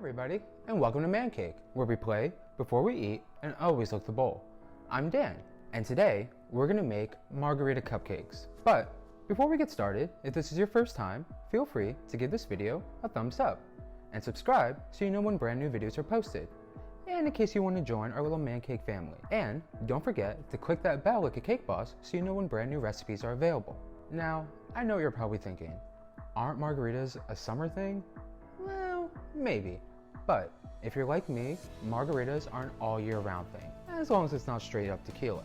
everybody, and welcome to Man Cake, where we play before we eat and always look the bowl. I'm Dan, and today we're gonna make Margarita cupcakes. But before we get started, if this is your first time, feel free to give this video a thumbs up and subscribe so you know when brand new videos are posted. And in case you want to join our little Man Cake family. And don't forget to click that bell like a cake boss so you know when brand new recipes are available. Now, I know what you're probably thinking, aren't margaritas a summer thing? Well, maybe. But if you're like me, margaritas are an all year round thing, as long as it's not straight up tequila.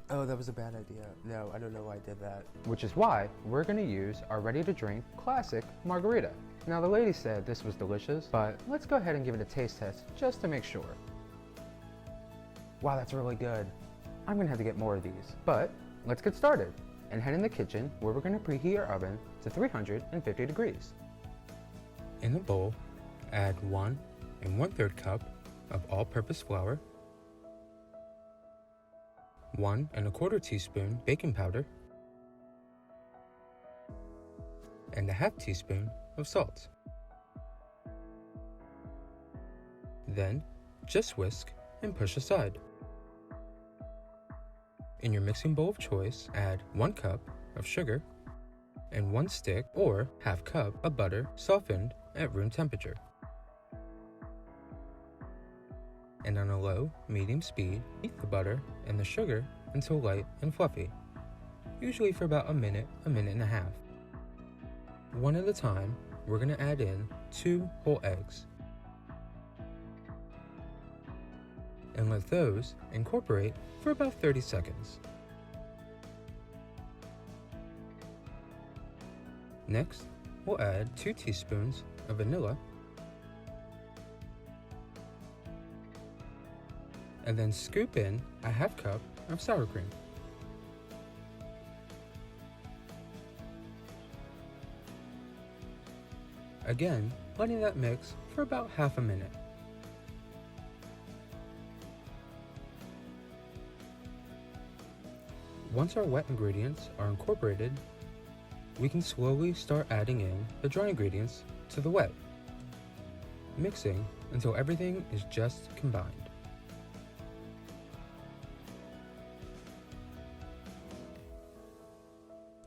Oh, that was a bad idea. No, I don't know why I did that. Which is why we're gonna use our ready to drink classic margarita. Now the lady said this was delicious, but let's go ahead and give it a taste test just to make sure. Wow, that's really good. I'm gonna have to get more of these. But let's get started and head in the kitchen where we're gonna preheat our oven to 350 degrees. In the bowl, add 1 1/3 cup of all-purpose flour, 1 1/4 teaspoon baking powder, and a half teaspoon of salt. Then, just whisk and push aside. In your mixing bowl of choice, add 1 cup of sugar and 1 stick or half cup of butter softened at room temperature. And on a low, medium speed, heat the butter and the sugar until light and fluffy, usually for about a minute and a half. One at a time, we're going to add in 2 whole eggs and let those incorporate for about 30 seconds. Next, we'll add 2 teaspoons of vanilla and then scoop in a half cup of sour cream. Again, letting that mix for about half a minute. Once our wet ingredients are incorporated, we can slowly start adding in the dry ingredients to the wet, mixing until everything is just combined.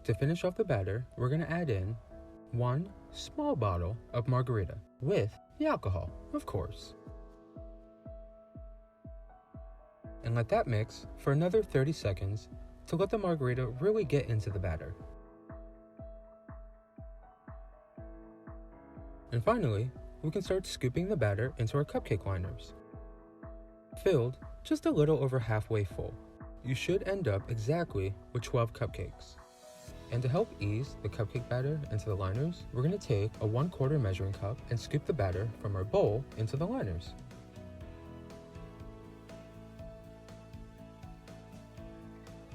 To finish off the batter, we're going to add in 1 small bottle of margarita with the alcohol, of course. And let that mix for another 30 seconds to let the margarita really get into the batter. And finally, we can start scooping the batter into our cupcake liners. Filled just a little over halfway full, you should end up exactly with 12 cupcakes. And to help ease the cupcake batter into the liners, we're going to take a 1/4 measuring cup and scoop the batter from our bowl into the liners.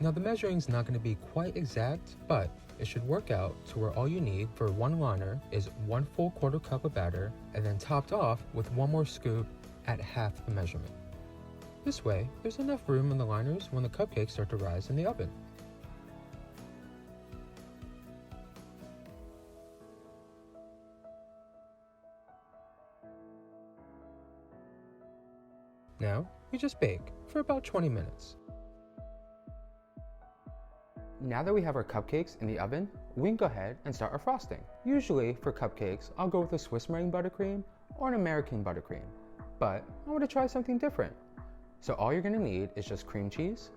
Now the measuring is not going to be quite exact, but it should work out to where all you need for one liner is 1 full 1/4 cup of batter and then topped off with 1 more scoop at half the measurement. This way, there's enough room in the liners when the cupcakes start to rise in the oven. Now, we just bake for about 20 minutes. Now that we have our cupcakes in the oven, we can go ahead and start our frosting. Usually for cupcakes, I'll go with a Swiss meringue buttercream or an American buttercream, but I want to try something different. So all you're going to need is just cream cheese,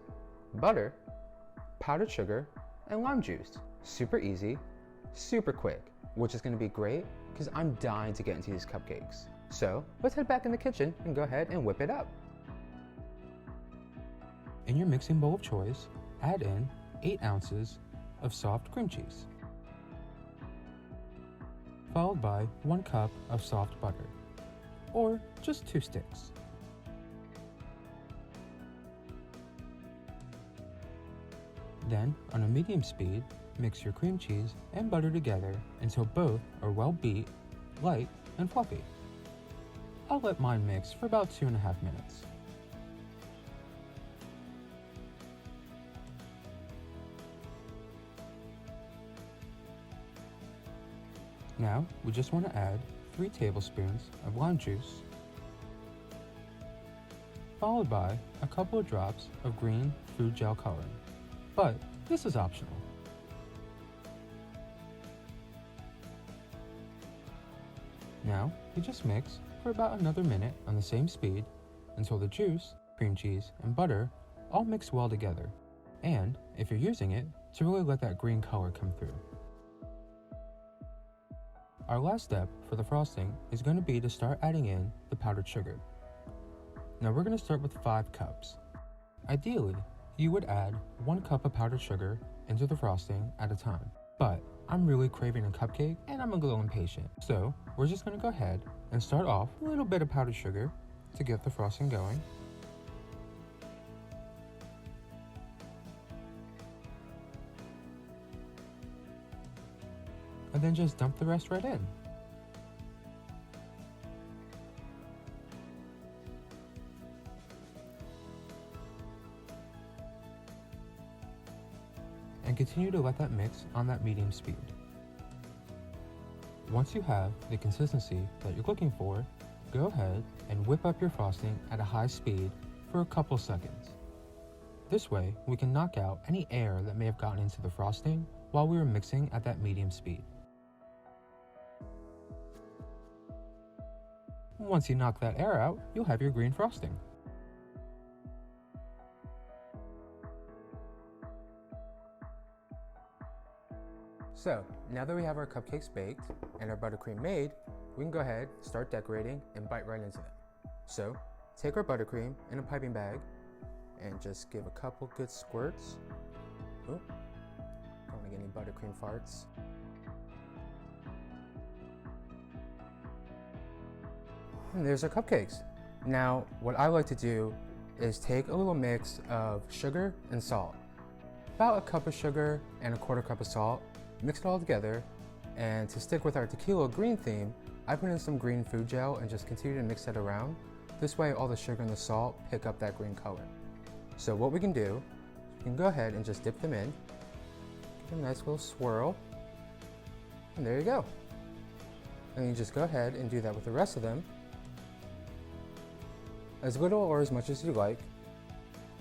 butter, powdered sugar, and lime juice. Super easy, super quick, which is going to be great because I'm dying to get into these cupcakes. So let's head back in the kitchen and go ahead and whip it up. In your mixing bowl of choice, add in 8 ounces of soft cream cheese, followed by 1 cup of soft butter, or just 2 sticks. Then, on a medium speed, mix your cream cheese and butter together until both are well beat, light, and fluffy. I'll let mine mix for about 2.5 minutes. Now, we just want to add 3 tablespoons of lime juice, followed by a couple of drops of green food gel coloring, but this is optional. Now, you just mix for about another minute on the same speed until the juice, cream cheese, and butter all mix well together, and if you're using it, to really let that green color come through. Our last step for the frosting is going to be to start adding in the powdered sugar. Now we're going to start with 5 cups. Ideally, you would add 1 cup of powdered sugar into the frosting at a time, but I'm really craving a cupcake and I'm a little impatient. So we're just going to go ahead and start off with a little bit of powdered sugar to get the frosting going. And then just dump the rest right in. And continue to let that mix on that medium speed. Once you have the consistency that you're looking for, go ahead and whip up your frosting at a high speed for a couple seconds. This way, we can knock out any air that may have gotten into the frosting while we were mixing at that medium speed. Once you knock that air out, you'll have your green frosting. So, now that we have our cupcakes baked and our buttercream made, we can go ahead, start decorating, and bite right into them. So, take our buttercream in a piping bag and just give a couple good squirts. Oop, don't want to get any buttercream farts. And there's our cupcakes. Now, what I like to do is take a little mix of sugar and salt. About a cup of sugar and a quarter cup of salt, mix it all together, and to stick with our tequila green theme, I put in some green food gel and just continue to mix it around. This way all the sugar and the salt pick up that green color. So what we can do, we can go ahead and just dip them in, give them a nice little swirl, and there you go. And you just go ahead and do that with the rest of them, as little or as much as you like,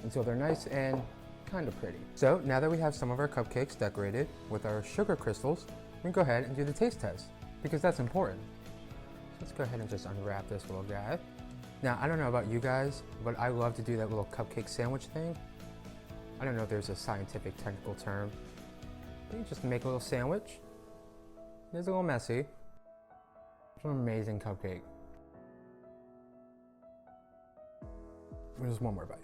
until they're nice and kind of pretty. So now that we have some of our cupcakes decorated with our sugar crystals, we can go ahead and do the taste test, because that's important. So let's go ahead and just unwrap this little guy. Now, I don't know about you guys, but I love to do that little cupcake sandwich thing. I don't know if there's a scientific technical term, but you just make a little sandwich. It's a little messy. It's an amazing cupcake. There's one more bite.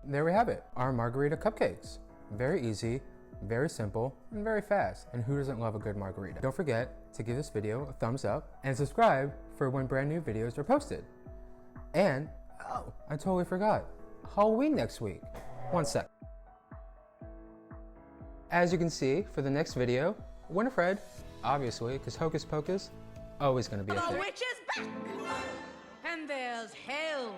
There we have it, our Margarita cupcakes. Very easy, very simple, and very fast. And who doesn't love a good margarita? Don't forget to give this video a thumbs up and subscribe for when brand new videos are posted. And, oh, I totally forgot, Halloween next week. One sec. As you can see, for the next video, Winifred, obviously, because Hocus Pocus, always gonna be a thing. The witch is back! And there's hell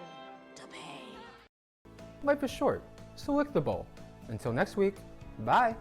to pay. Life is short, so lick the bowl. Until next week, bye!